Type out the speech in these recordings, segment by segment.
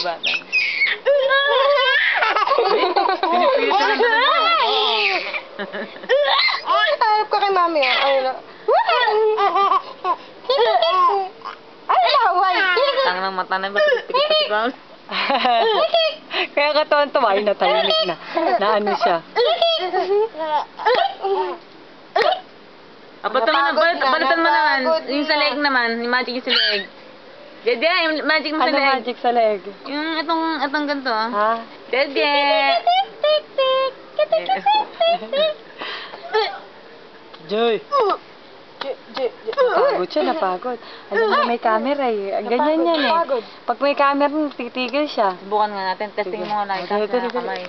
Bata. Pinipilit na lang Ayop ka kay mami. Ay, laway. Tang ng mata na ba? Tigit-tigit pa si Kaya katuwan-tuwa, ay natahimik na. Na ano siya. Balatan mo naman. Yung sa leg naman. Yung magic yung sa leg. Dede, yung magic mo sa Ano leg. magic sa leg? Yung itong ganito. Ha? Dede. Joy! Napagod siya, napagod. Alam mo may camera eh. Ganyan yan eh. Pag may camera, titigil siya. Subukan nga natin. Testing mo nga lang. Dali, dali, dali. Kamay.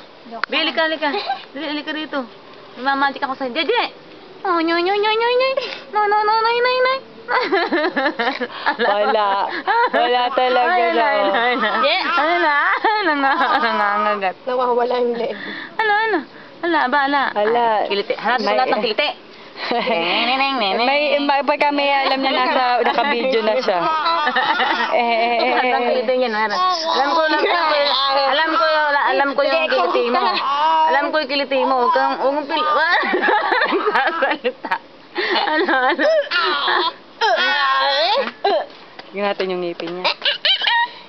Bi, halika. Halika rito. May magic ako sa'yo. Dede! Oh, nyoy. No. Wala talaga na. Nangangagat. Nawawala yung leg. Ano? Hala. Kiliti. Hanapin mo lahat ng kiliti. Pagka may alam niya naka-video na siya. Ang kiliti niya na. Alam ko yung kiliti mo. Alam ko yung kiliti mo. Huwag kang pil... Sasalita. Ano? Tingnan natin yung ngipin niya.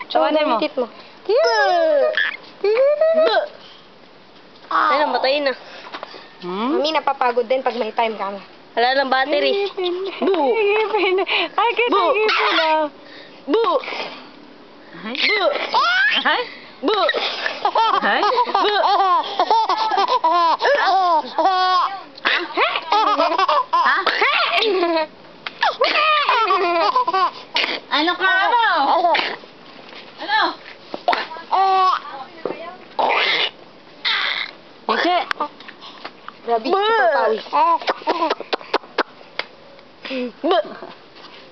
Tawanan mo. Tit mo. Ay, namatay na. Mami, napapagod din pag may time ka mo. Wala ng battery. Ngipin. Ay, kita ngipin na. Ay? Ay? Ano ka? Ano? Hindi. Grabe, super pawis.